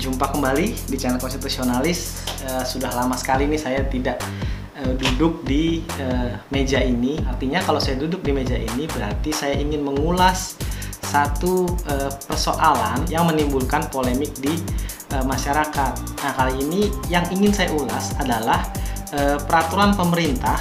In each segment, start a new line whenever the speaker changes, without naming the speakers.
Jumpa kembali di channel Konstitusionalis. Sudah lama sekali nih saya tidak duduk di meja ini. Artinya kalau saya duduk di meja ini berarti saya ingin mengulas satu persoalan yang menimbulkan polemik di masyarakat. Nah, kali ini yang ingin saya ulas adalah peraturan pemerintah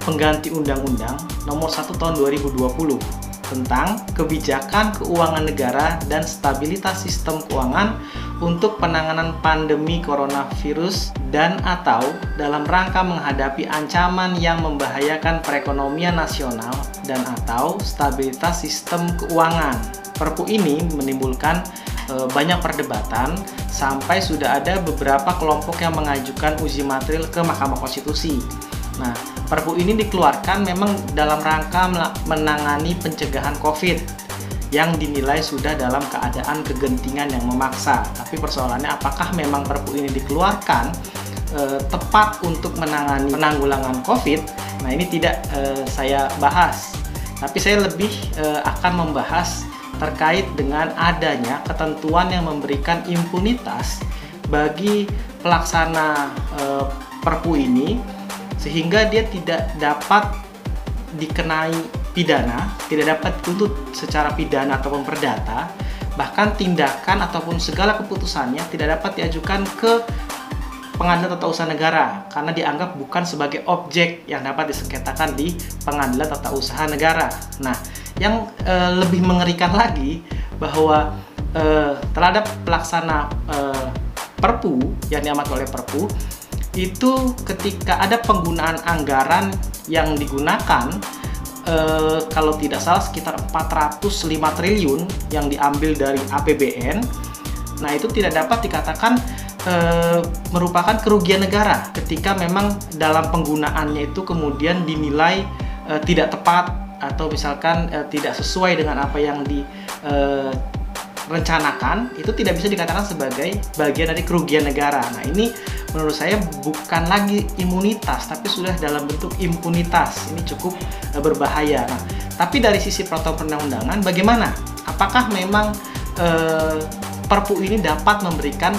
pengganti Undang-Undang Nomor 1 Tahun 2020 tentang kebijakan keuangan negara dan stabilitas sistem keuangan untuk penanganan pandemi coronavirus dan atau dalam rangka menghadapi ancaman yang membahayakan perekonomian nasional dan atau stabilitas sistem keuangan. Perpu ini menimbulkan banyak perdebatan sampai sudah ada beberapa kelompok yang mengajukan uji materil ke Mahkamah Konstitusi. Nah, Perpu ini dikeluarkan memang dalam rangka menangani pencegahan COVID yang dinilai sudah dalam keadaan kegentingan yang memaksa. Tapi persoalannya apakah memang Perpu ini dikeluarkan tepat untuk menangani penanggulangan COVID? Nah, ini tidak saya bahas. Tapi saya lebih akan membahas terkait dengan adanya ketentuan yang memberikan impunitas bagi pelaksana Perpu ini, sehingga dia tidak dapat dikenai pidana, tidak dapat dituntut secara pidana ataupun perdata, bahkan tindakan ataupun segala keputusannya tidak dapat diajukan ke Pengadilan Tata Usaha Negara karena dianggap bukan sebagai objek yang dapat disengketakan di Pengadilan Tata Usaha Negara. Nah, yang lebih mengerikan lagi bahwa terhadap pelaksana Perpu yang diamankan oleh Perpu itu ketika ada penggunaan anggaran yang digunakan kalau tidak salah sekitar 405 triliun yang diambil dari APBN. Nah, itu tidak dapat dikatakan merupakan kerugian negara ketika memang dalam penggunaannya itu kemudian dinilai tidak tepat atau misalkan tidak sesuai dengan apa yang direncanakan, itu tidak bisa dikatakan sebagai bagian dari kerugian negara. Nah, ini menurut saya bukan lagi imunitas, tapi sudah dalam bentuk impunitas. Ini cukup berbahaya. Nah, tapi dari sisi peraturan perundang-undangan, bagaimana? Apakah memang Perpu ini dapat memberikan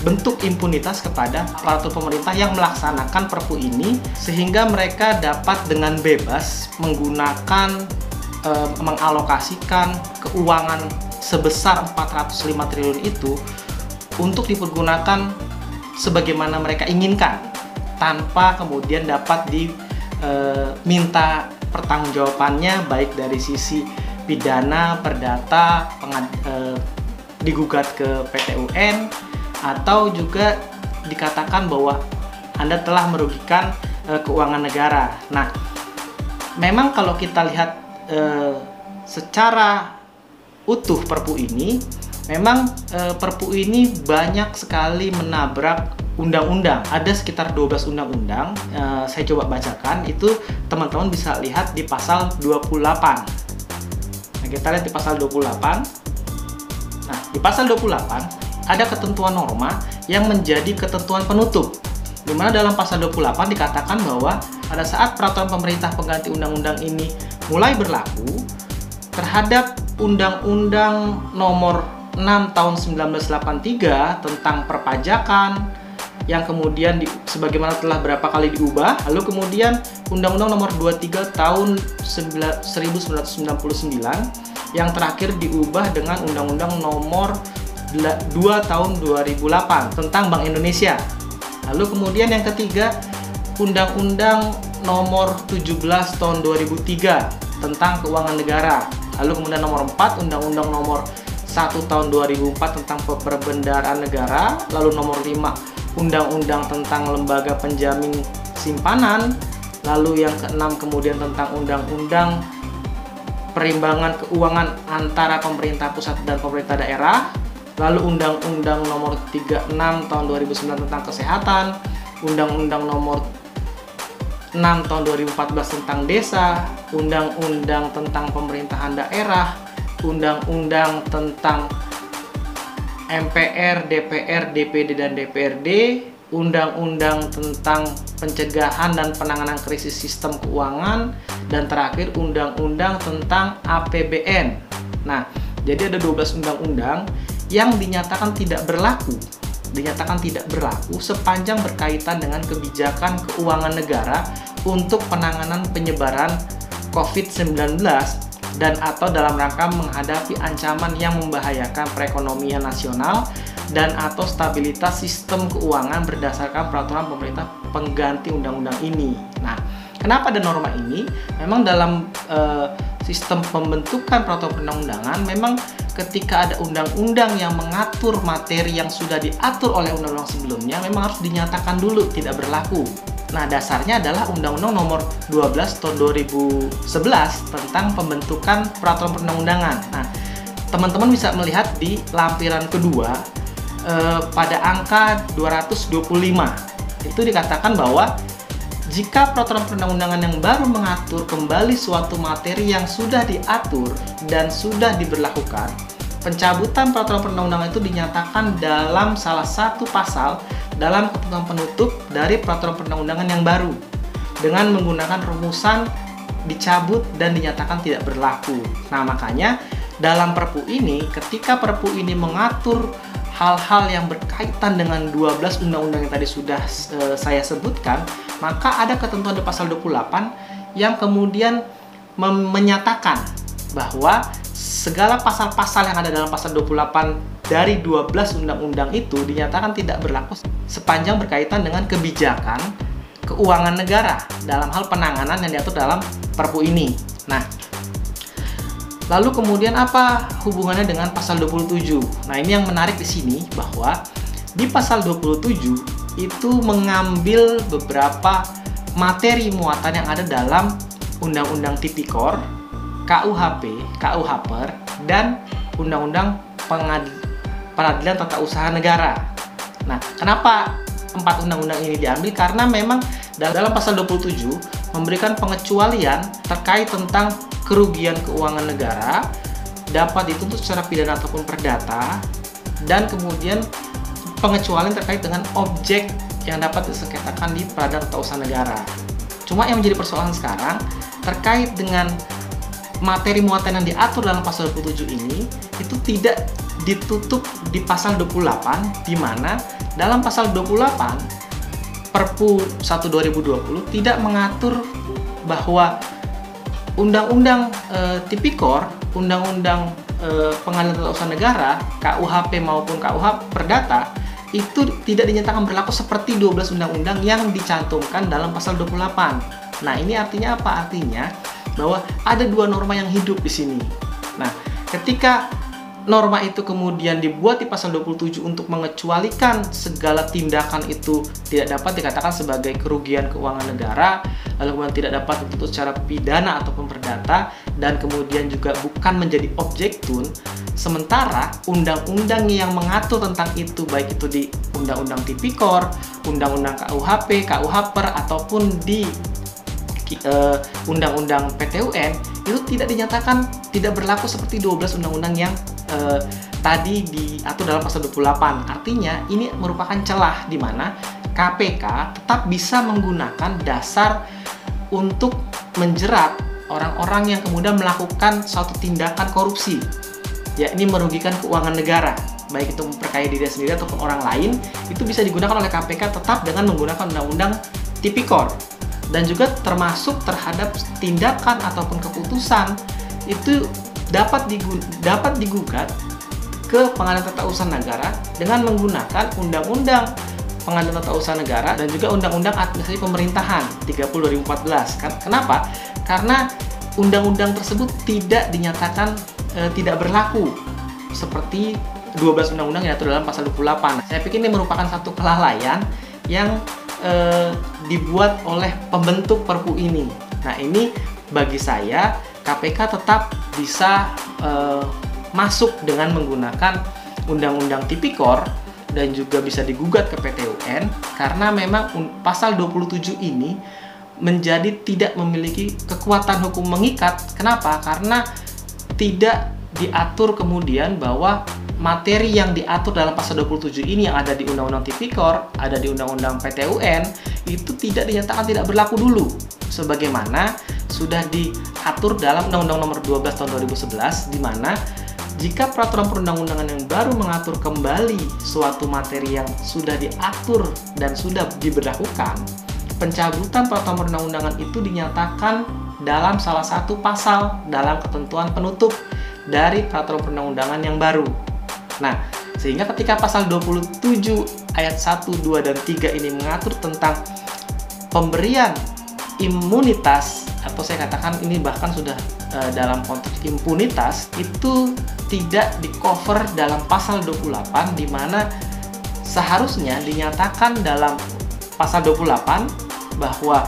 bentuk impunitas kepada aparatur pemerintah yang melaksanakan Perpu ini, sehingga mereka dapat dengan bebas menggunakan mengalokasikan keuangan sebesar 405 triliun itu untuk dipergunakan sebagaimana mereka inginkan tanpa kemudian dapat diminta pertanggungjawabannya baik dari sisi pidana, perdata, digugat ke PT UN, atau juga dikatakan bahwa Anda telah merugikan keuangan negara. Nah, memang kalau kita lihat secara utuh Perpu ini, memang Perpu ini banyak sekali menabrak undang-undang. Ada sekitar 12 undang-undang. Saya coba bacakan, itu teman-teman bisa lihat di pasal 28. Nah, kita lihat di pasal 28. Nah, di pasal 28 ada ketentuan norma yang menjadi ketentuan penutup, di mana dalam pasal 28 dikatakan bahwa pada saat peraturan pemerintah pengganti undang-undang ini mulai berlaku terhadap Undang-Undang Nomor 6 Tahun 1983 tentang perpajakan yang kemudian sebagaimana telah berapa kali diubah, lalu kemudian Undang-Undang Nomor 23 Tahun 1999 yang terakhir diubah dengan Undang-Undang Nomor 2 Tahun 2008 tentang Bank Indonesia. Lalu kemudian yang ketiga, Undang-Undang Nomor 17 Tahun 2003 tentang Keuangan Negara. Lalu kemudian nomor 4, Undang-Undang Nomor 1 Tahun 2004 tentang Perbendaharaan Negara. Lalu nomor 5, Undang-Undang tentang Lembaga Penjamin Simpanan. Lalu yang keenam kemudian tentang Undang-Undang Perimbangan Keuangan antara pemerintah pusat dan pemerintah daerah. Lalu Undang-Undang Nomor 36 Tahun 2009 tentang Kesehatan, Undang-Undang Nomor 6 Tahun 2014 tentang Desa, Undang-Undang tentang Pemerintahan Daerah, Undang-Undang tentang MPR, DPR, DPD, dan DPRD, Undang-Undang tentang Pencegahan dan Penanganan Krisis Sistem Keuangan, dan terakhir Undang-Undang tentang APBN. Nah, jadi ada 12 undang-undang yang dinyatakan tidak berlaku sepanjang berkaitan dengan kebijakan keuangan negara untuk penanganan penyebaran COVID-19 dan atau dalam rangka menghadapi ancaman yang membahayakan perekonomian nasional dan atau stabilitas sistem keuangan berdasarkan peraturan pemerintah pengganti undang-undang ini. Nah, kenapa ada norma ini? Memang dalam sistem pembentukan peraturan perundang-undangan, memang ketika ada undang-undang yang mengatur materi yang sudah diatur oleh undang-undang sebelumnya, memang harus dinyatakan dulu tidak berlaku. Nah, dasarnya adalah Undang-Undang Nomor 12 Tahun 2011 tentang pembentukan peraturan perundang-undangan. Nah, teman-teman bisa melihat di lampiran kedua pada angka 225. Itu dikatakan bahwa jika peraturan perundang-undangan yang baru mengatur kembali suatu materi yang sudah diatur dan sudah diberlakukan, pencabutan peraturan perundang-undangan itu dinyatakan dalam salah satu pasal dalam ketentuan penutup dari peraturan perundang-undangan yang baru dengan menggunakan rumusan dicabut dan dinyatakan tidak berlaku. Nah, makanya dalam Perpu ini, ketika Perpu ini mengatur hal-hal yang berkaitan dengan 12 undang-undang yang tadi sudah saya sebutkan, maka ada ketentuan di pasal 28 yang kemudian menyatakan bahwa segala pasal-pasal yang ada dalam pasal 28 dari 12 undang-undang itu dinyatakan tidak berlaku sepanjang berkaitan dengan kebijakan keuangan negara dalam hal penanganan yang diatur dalam Perpu ini. Nah, lalu kemudian apa hubungannya dengan pasal 27? Nah, ini yang menarik di sini bahwa di pasal 27 itu mengambil beberapa materi muatan yang ada dalam Undang-Undang Tipikor, KUHP, KUHPER, dan Undang-Undang Peradilan Tata Usaha Negara. Nah, kenapa 4 undang-undang ini diambil? Karena memang dalam pasal 27 memberikan pengecualian terkait tentang kerugian keuangan negara dapat dituntut secara pidana ataupun perdata, dan kemudian pengecualian terkait dengan objek yang dapat disengketakan di peradilan tata usaha negara. Cuma yang menjadi persoalan sekarang terkait dengan materi muatan yang diatur dalam pasal 27 ini itu tidak ditutup di pasal 28, di mana dalam pasal 28 Perpu 1 2020 tidak mengatur bahwa Undang-Undang Tipikor, Undang-Undang Pengadilan Tata Usaha Negara, KUHP maupun KUH Perdata itu tidak dinyatakan berlaku seperti 12 undang-undang yang dicantumkan dalam pasal 28. Nah, ini artinya apa? Artinya bahwa ada dua norma yang hidup di sini. Nah, ketika norma itu kemudian dibuat di pasal 27 untuk mengecualikan segala tindakan itu tidak dapat dikatakan sebagai kerugian keuangan negara, lalu kemudian tidak dapat dituntut secara pidana ataupun perdata, dan kemudian juga bukan menjadi objektun, sementara undang-undang yang mengatur tentang itu, baik itu di Undang-Undang Tipikor, Undang-Undang KUHP, KUHPER, ataupun di Undang-Undang PTUN, itu tidak dinyatakan tidak berlaku seperti 12 undang-undang yang tadi diatur dalam pasal 28. Artinya ini merupakan celah di mana KPK tetap bisa menggunakan dasar untuk menjerat orang-orang yang kemudian melakukan suatu tindakan korupsi, yakni merugikan keuangan negara, baik itu memperkaya diri sendiri ataupun orang lain. Itu bisa digunakan oleh KPK tetap dengan menggunakan Undang-Undang Tipikor, dan juga termasuk terhadap tindakan ataupun keputusan itu dapat digugat ke Pengadilan Tata Usaha Negara dengan menggunakan Undang-Undang Pengadilan Tata Usaha Negara dan juga Undang-Undang Administrasi Pemerintahan 30/2014. Kenapa? Karena undang-undang tersebut tidak dinyatakan tidak berlaku seperti 12 undang-undang yang diatur dalam pasal 28. Saya pikir ini merupakan satu kelalaian yang dibuat oleh pembentuk Perpu ini. Nah, ini bagi saya KPK tetap bisa masuk dengan menggunakan Undang-Undang Tipikor dan juga bisa digugat ke PT UN karena memang pasal 27 ini menjadi tidak memiliki kekuatan hukum mengikat. Kenapa? Karena tidak diatur kemudian bahwa materi yang diatur dalam pasal 27 ini yang ada di Undang-Undang Tipikor, ada di Undang-Undang PTUN, itu tidak dinyatakan tidak berlaku dulu, sebagaimana sudah diatur dalam Undang-Undang Nomor 12 Tahun 2011, di mana jika peraturan perundang-undangan yang baru mengatur kembali suatu materi yang sudah diatur dan sudah diberlakukan, pencabutan peraturan perundang-undangan itu dinyatakan dalam salah satu pasal dalam ketentuan penutup dari peraturan perundang-undangan yang baru. Nah, sehingga ketika pasal 27 ayat 1, 2, dan 3 ini mengatur tentang pemberian imunitas, atau saya katakan ini bahkan sudah dalam konteks impunitas, itu tidak di-cover dalam pasal 28, di mana seharusnya dinyatakan dalam pasal 28 bahwa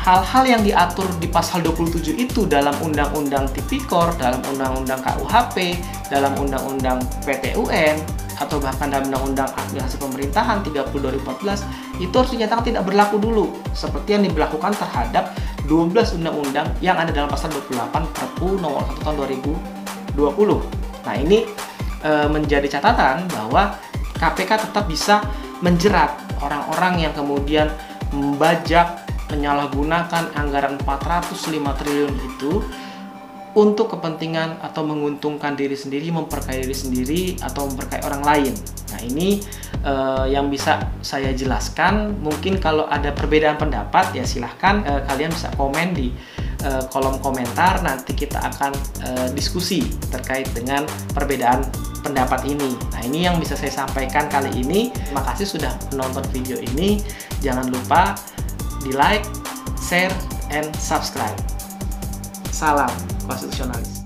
hal-hal yang diatur di pasal 27 itu dalam Undang-Undang Tipikor, dalam Undang-Undang KUHP, dalam Undang-Undang PTUN, atau bahkan dalam Undang-Undang Administrasi Pemerintahan 30/2014 itu harus dinyatakan tidak berlaku dulu, seperti yang diberlakukan terhadap 12 undang-undang yang ada dalam pasal 28 Perpu nomor 1 tahun 2020. Nah, ini menjadi catatan bahwa KPK tetap bisa menjerat orang-orang yang kemudian membajak, menyalahgunakan anggaran 405 triliun itu untuk kepentingan atau menguntungkan diri sendiri, memperkaya diri sendiri, atau memperkaya orang lain. Nah, ini yang bisa saya jelaskan. Mungkin kalau ada perbedaan pendapat, ya silahkan kalian bisa komen di kolom komentar. Nanti kita akan diskusi terkait dengan perbedaan pendapat ini. Nah, ini yang bisa saya sampaikan kali ini. Terima kasih sudah menonton video ini. Jangan lupa di like, share, and subscribe. Salam konstitusionalis.